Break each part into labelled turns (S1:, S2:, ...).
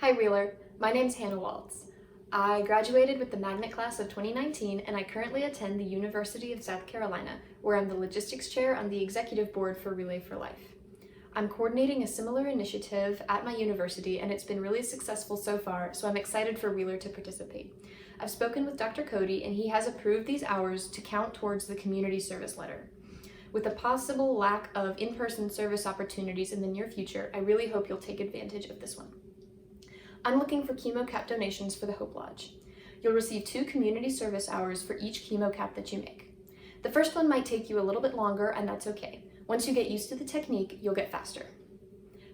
S1: Hi Wheeler, my name's Hannah Waltz. I graduated with the magnet class of 2019 and I currently attend the University of South Carolina, where I'm the logistics chair on the executive board for Relay for Life. I'm coordinating a similar initiative at my university and it's been really successful so far, so I'm excited for Wheeler to participate. I've spoken with Dr. Cody and he has approved these hours to count towards the community service letter. With a possible lack of in-person service opportunities in the near future, I really hope you'll take advantage of this one. I'm looking for chemo cap donations for the Hope Lodge. You'll receive 2 community service hours for each chemo cap that you make. The first one might take you a little bit longer, and that's okay. Once you get used to the technique, you'll get faster.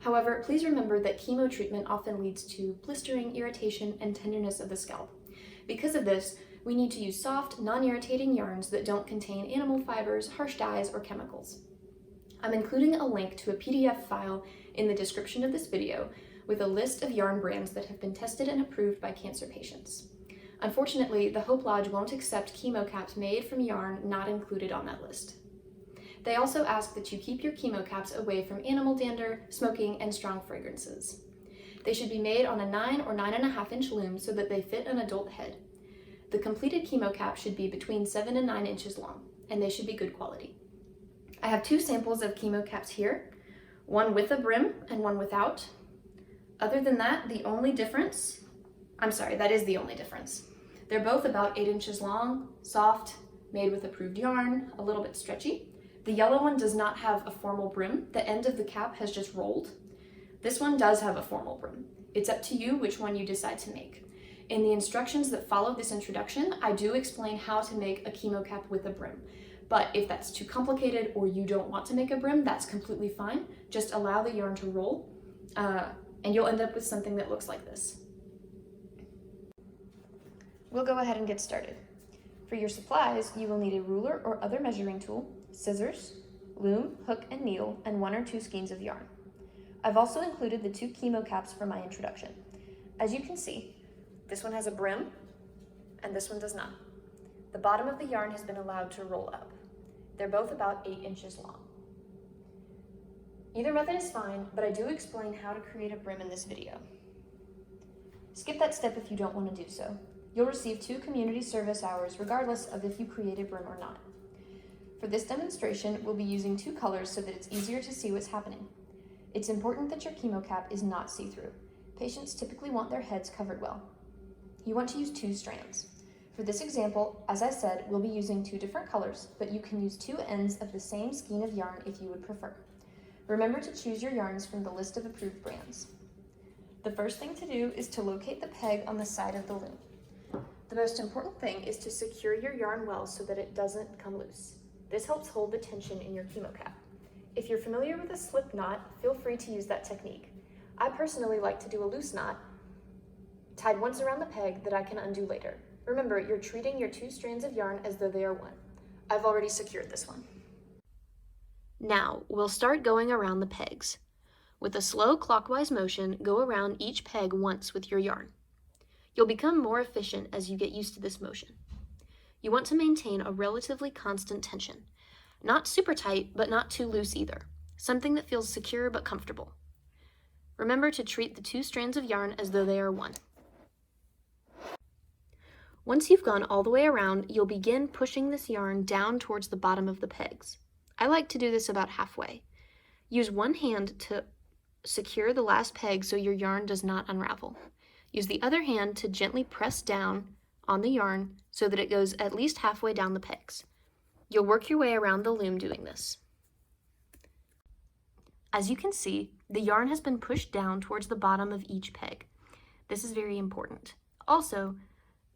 S1: However, please remember that chemo treatment often leads to blistering, irritation, and tenderness of the scalp. Because of this, we need to use soft, non-irritating yarns that don't contain animal fibers, harsh dyes, or chemicals. I'm including a link to a PDF file in the description of this video with a list of yarn brands that have been tested and approved by cancer patients. Unfortunately, the Hope Lodge won't accept chemo caps made from yarn not included on that list. They also ask that you keep your chemo caps away from animal dander, smoking, and strong fragrances. They should be made on a 9 or 9.5 inch loom so that they fit an adult head. The completed chemo cap should be between 7 and 9 inches long, and they should be good quality. I have 2 samples of chemo caps here, one with a brim and one without. Other than that, that is the only difference. They're both about 8 inches long, soft, made with approved yarn, a little bit stretchy. The yellow one does not have a formal brim. The end of the cap has just rolled. This one does have a formal brim. It's up to you which one you decide to make. In the instructions that follow this introduction, I do explain how to make a chemo cap with a brim. But if that's too complicated or you don't want to make a brim, that's completely fine. Just allow the yarn to roll. And you'll end up with something that looks like this. We'll go ahead and get started. For your supplies, you will need a ruler or other measuring tool, scissors, loom, hook, and needle, and 1 or 2 skeins of yarn. I've also included the 2 chemo caps for my introduction. As you can see, this one has a brim, and this one does not. The bottom of the yarn has been allowed to roll up. They're both about 8 inches long. Either method is fine, but I do explain how to create a brim in this video. Skip that step if you don't want to do so. You'll receive 2 community service hours regardless of if you create a brim or not. For this demonstration, we'll be using 2 colors so that it's easier to see what's happening. It's important that your chemo cap is not see-through. Patients typically want their heads covered well. You want to use 2 strands. For this example, as I said, we'll be using 2 different colors, but you can use 2 ends of the same skein of yarn if you would prefer. Remember to choose your yarns from the list of approved brands. The first thing to do is to locate the peg on the side of the loom. The most important thing is to secure your yarn well so that it doesn't come loose. This helps hold the tension in your chemo cap. If you're familiar with a slip knot, feel free to use that technique. I personally like to do a loose knot, tied once around the peg that I can undo later. Remember, you're treating your 2 strands of yarn as though they are one. I've already secured this one. Now, we'll start going around the pegs. With a slow clockwise motion, go around each peg once with your yarn. You'll become more efficient as you get used to this motion. You want to maintain a relatively constant tension. Not super tight, but not too loose either. Something that feels secure but comfortable. Remember to treat the 2 strands of yarn as though they are one. Once you've gone all the way around, you'll begin pushing this yarn down towards the bottom of the pegs. I like to do this about halfway. Use one hand to secure the last peg so your yarn does not unravel. Use the other hand to gently press down on the yarn so that it goes at least halfway down the pegs. You'll work your way around the loom doing this. As you can see, the yarn has been pushed down towards the bottom of each peg. This is very important. Also,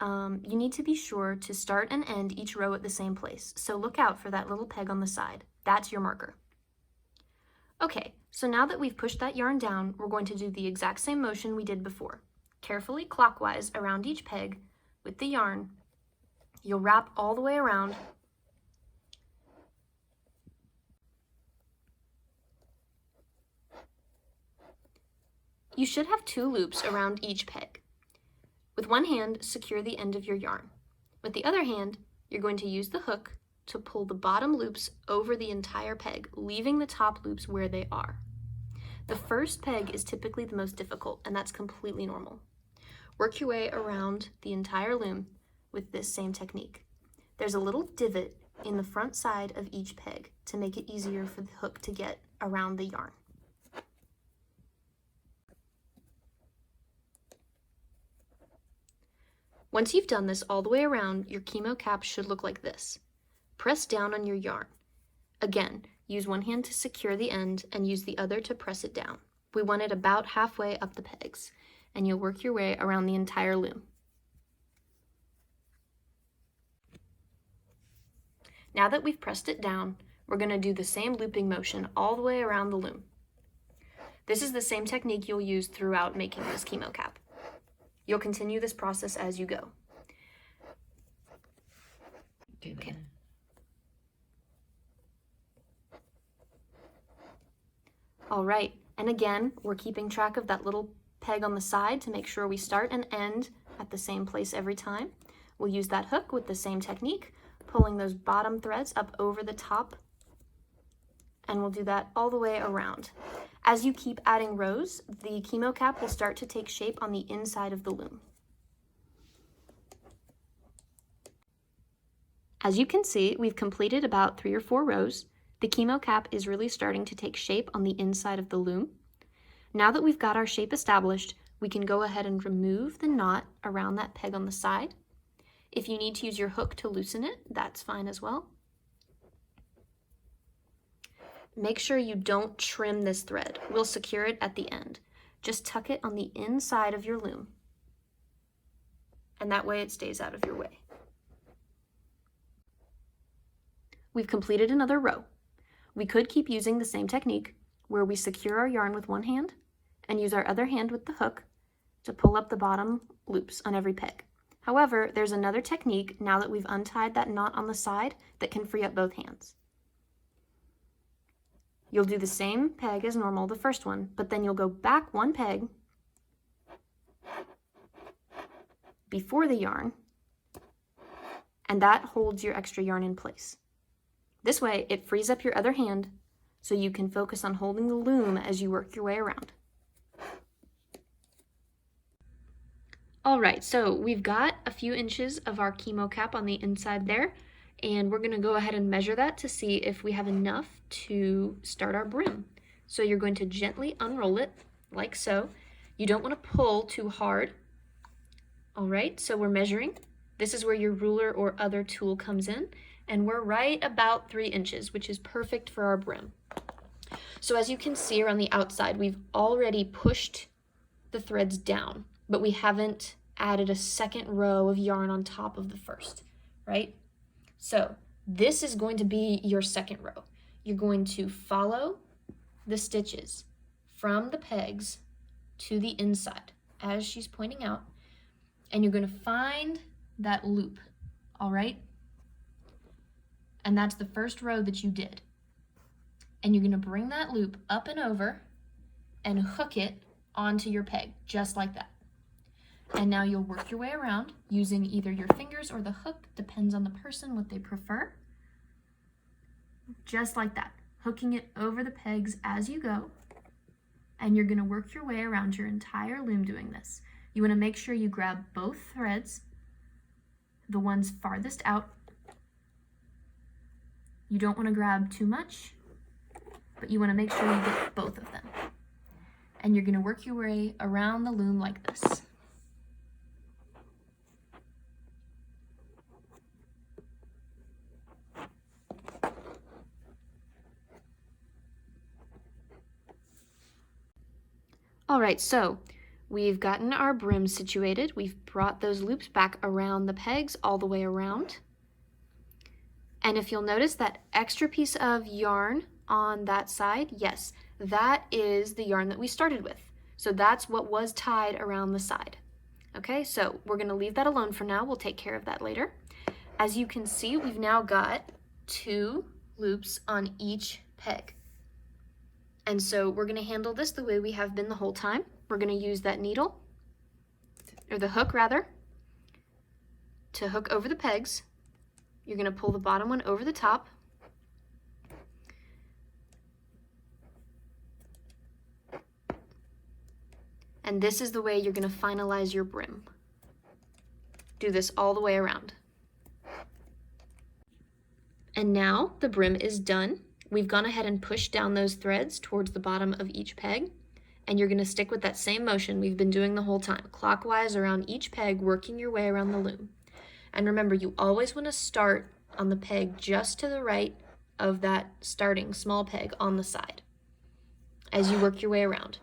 S1: you need to be sure to start and end each row at the same place, so look out for that little peg on the side. That's your marker. Okay, so now that we've pushed that yarn down, we're going to do the exact same motion we did before. Carefully clockwise around each peg with the yarn. You'll wrap all the way around. You should have 2 loops around each peg. With one hand, secure the end of your yarn. With the other hand, you're going to use the hook to pull the bottom loops over the entire peg, leaving the top loops where they are. The first peg is typically the most difficult, and that's completely normal. Work your way around the entire loom with this same technique. There's a little divot in the front side of each peg to make it easier for the hook to get around the yarn. Once you've done this all the way around, your Chemo cap should look like this. Press down on your yarn. Again, use one hand to secure the end and use the other to press it down. We want it about halfway up the pegs, and you'll work your way around the entire loom. Now that we've pressed it down, we're going to do the same looping motion all the way around the loom. This is the same technique you'll use throughout making this Chemo cap. You'll continue this process as you go. Okay. All right, and again, we're keeping track of that little peg on the side to make sure we start and end at the same place every time. We'll use that hook with the same technique, pulling those bottom threads up over the top, and we'll do that all the way around. As you keep adding rows, the Chemo cap will start to take shape on the inside of the loom. As you can see, we've completed about 3 or 4 rows. The Chemo cap is really starting to take shape on the inside of the loom. Now that we've got our shape established, we can go ahead and remove the knot around that peg on the side. If you need to use your hook to loosen it, that's fine as well. Make sure you don't trim this thread. We'll secure it at the end. Just tuck it on the inside of your loom, and that way it stays out of your way. We've completed another row. We could keep using the same technique where we secure our yarn with one hand and use our other hand with the hook to pull up the bottom loops on every peg. However, there's another technique now that we've untied that knot on the side that can free up both hands. You'll do the same peg as normal, the first one, but then you'll go back one peg before the yarn, and that holds your extra yarn in place. This way, it frees up your other hand so you can focus on holding the loom as you work your way around. All right, so we've got a few inches of our Chemo cap on the inside there, and we're gonna go ahead and measure that to see if we have enough to start our brim. So you're going to gently unroll it, like so. You don't wanna pull too hard. All right, so we're measuring. This is where your ruler or other tool comes in, and we're right about 3 inches, which is perfect for our brim. So as you can see around the outside, we've already pushed the threads down, but we haven't added a second row of yarn on top of the first, right? So this is going to be your second row. You're going to follow the stitches from the pegs to the inside, as she's pointing out, and you're going to find that loop, all right? And that's the first row that you did. And you're going to bring that loop up and over and hook it onto your peg, just like that. And now you'll work your way around using either your fingers or the hook, depends on the person, what they prefer. Just like that, hooking it over the pegs as you go. And you're gonna work your way around your entire loom doing this. You wanna make sure you grab both threads, the ones farthest out. You don't wanna grab too much, but you wanna make sure you get both of them. And you're gonna work your way around the loom like this. All right, so we've gotten our brim situated. We've brought those loops back around the pegs all the way around. And if you'll notice that extra piece of yarn on that side, yes, that is the yarn that we started with. So that's what was tied around the side. Okay, so we're gonna leave that alone for now. We'll take care of that later. As you can see, we've now got 2 loops on each peg. And so we're gonna handle this the way we have been the whole time. We're gonna use that needle, or the hook rather, to hook over the pegs. You're gonna pull the bottom one over the top. And this is the way you're going to finalize your brim. Do this all the way around. And now the brim is done. We've gone ahead and pushed down those threads towards the bottom of each peg, and you're going to stick with that same motion we've been doing the whole time, clockwise around each peg, working your way around the loom. And remember, you always want to start on the peg just to the right of that starting small peg on the side as you work your way around.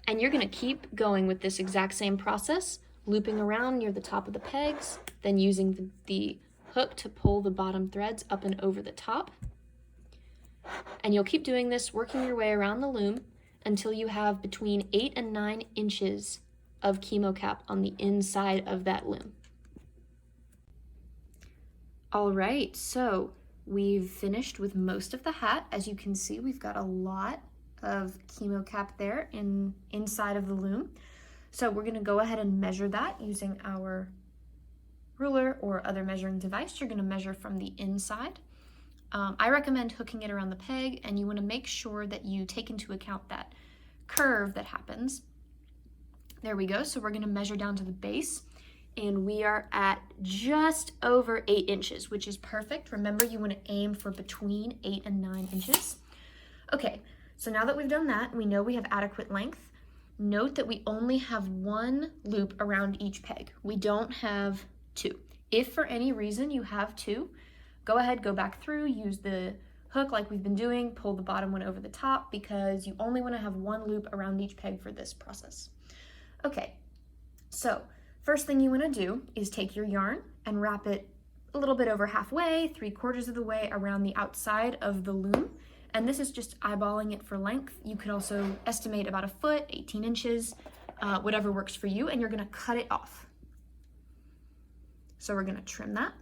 S1: And you're going to keep going with this exact same process, looping around near the top of the pegs, then using the hook to pull the bottom threads up and over the top. And you'll keep doing this, working your way around the loom until you have between 8 and 9 inches of chemo cap on the inside of that loom. All right, so we've finished with most of the hat. As you can see, we've got a lot of chemo cap there inside of the loom. So we're gonna go ahead and measure that using our ruler or other measuring device. You're gonna measure from the inside. I recommend hooking it around the peg, and you wanna make sure that you take into account that curve that happens. There we go, so we're gonna measure down to the base, and we are at just over 8 inches, which is perfect. Remember, you wanna aim for between 8 and 9 inches. Okay, so now that we've done that, we know we have adequate length. Note that we only have 1 loop around each peg. We don't have 2. If for any reason you have 2, go ahead, go back through, use the hook like we've been doing, pull the bottom one over the top, because you only wanna have 1 loop around each peg for this process. Okay, so first thing you wanna do is take your yarn and wrap it a little bit over halfway, 3/4 of the way around the outside of the loom. And this is just eyeballing it for length. You could also estimate about 1 foot, 18 inches, whatever works for you, and you're gonna cut it off. So we're gonna trim that.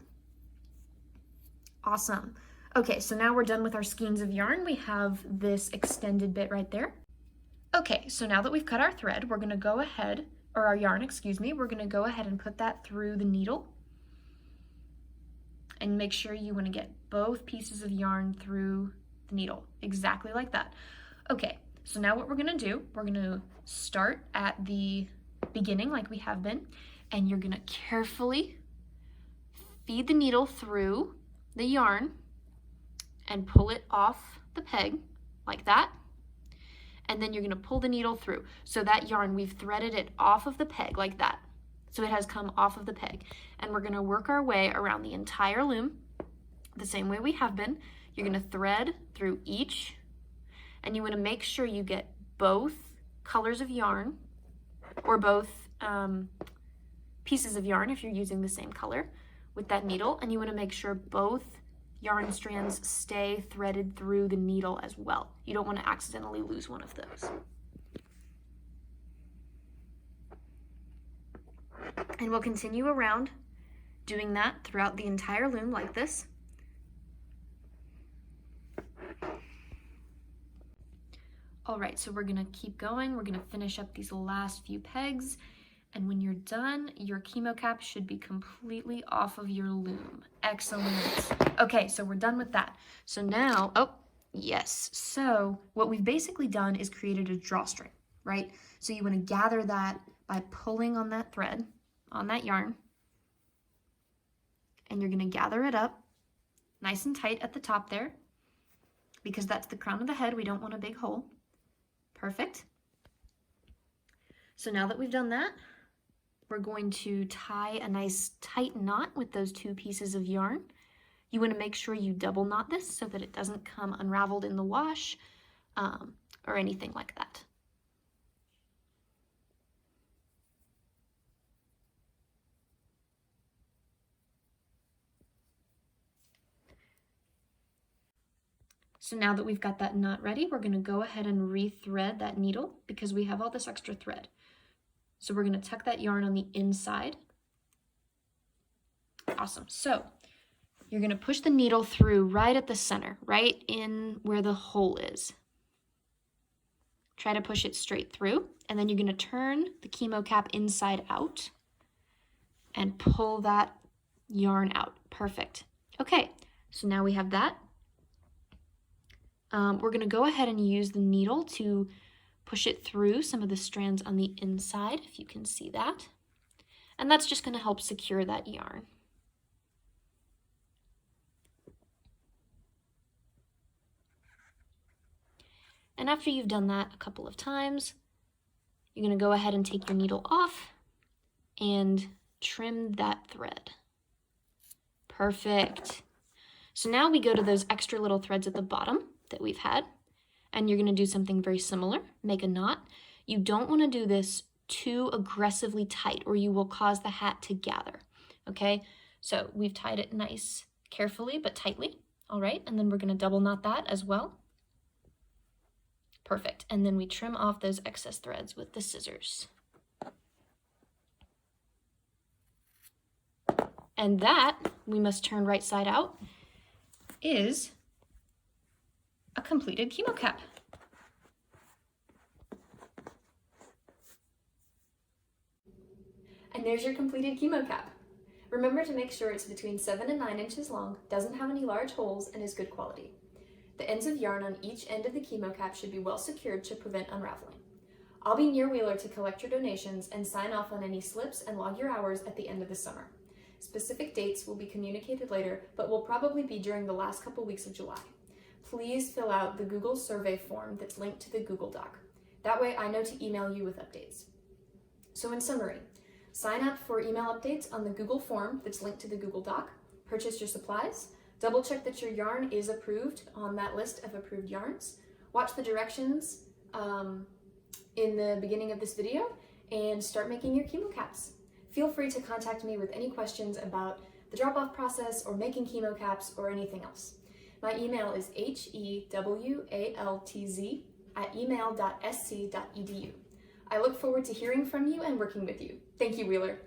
S1: Awesome. Okay, so now we're done with our skeins of yarn. We have this extended bit right there. Okay, so now that we've cut our thread, we're gonna go ahead, or our yarn, excuse me, we're gonna go ahead and put that through the needle. And make sure you wanna get both pieces of yarn through the needle, exactly like that. Okay, so now what we're gonna do, we're gonna start at the beginning like we have been, and you're gonna carefully feed the needle through the yarn and pull it off the peg like that. And then you're gonna pull the needle through. So that yarn, we've threaded it off of the peg like that. So it has come off of the peg. And we're gonna work our way around the entire loom the same way we have been. You're gonna thread through each, and you wanna make sure you get both colors of yarn, or both pieces of yarn if you're using the same color with that needle, and you wanna make sure both yarn strands stay threaded through the needle as well. You don't wanna accidentally lose one of those. And we'll continue around doing that throughout the entire loom like this. All right, so we're gonna keep going. We're gonna finish up these last few pegs. And when you're done, your chemo cap should be completely off of your loom. Excellent. Okay, so we're done with that. So now, oh, yes. So what we've basically done is created a drawstring, right? So you wanna gather that by pulling on that thread, on that yarn, and you're gonna gather it up nice and tight at the top there, because that's the crown of the head. We don't want a big hole. Perfect. So now that we've done that, we're going to tie a nice tight knot with those 2 pieces of yarn. You want to make sure you double knot this so that it doesn't come unraveled in the wash or anything like that. So now that we've got that knot ready, we're going to go ahead and re-thread that needle because we have all this extra thread. So we're going to tuck that yarn on the inside. Awesome. So you're going to push the needle through right at the center, right in where the hole is. Try to push it straight through, and then you're going to turn the chemo cap inside out and pull that yarn out. Perfect. Okay, so now we have that.
S2: we're going to go ahead and use the needle to push it through some of the strands on the inside, if you can see that. And that's just going to help secure that yarn. And after you've done that a couple of times, you're going to go ahead and take your needle off and trim that thread. Perfect. So now we go to those extra little threads at the bottom that we've had, and you're going to do something very similar, make a knot. You don't want to do this too aggressively tight or you will cause the hat to gather, okay? So we've tied it nice, carefully but tightly, all right? And then we're going to double knot that as well. Perfect, and then we trim off those excess threads with the scissors. And that, we must turn right side out, is a completed chemo cap.
S1: And there's your completed chemo cap. Remember to make sure it's between 7 and 9 inches long, doesn't have any large holes, and is good quality. The ends of yarn on each end of the chemo cap should be well secured to prevent unraveling. I'll be near Wheeler to collect your donations and sign off on any slips and log your hours at the end of the summer. Specific dates will be communicated later, but will probably be during the last couple weeks of July. Please fill out the Google survey form that's linked to the Google Doc. That way I know to email you with updates. So in summary, sign up for email updates on the Google form that's linked to the Google Doc, purchase your supplies, double check that your yarn is approved on that list of approved yarns, watch the directions in the beginning of this video, and start making your chemo caps. Feel free to contact me with any questions about the drop-off process or making chemo caps or anything else. My email is hewaltz@email.sc.edu. I look forward to hearing from you and working with you. Thank you, Wheeler.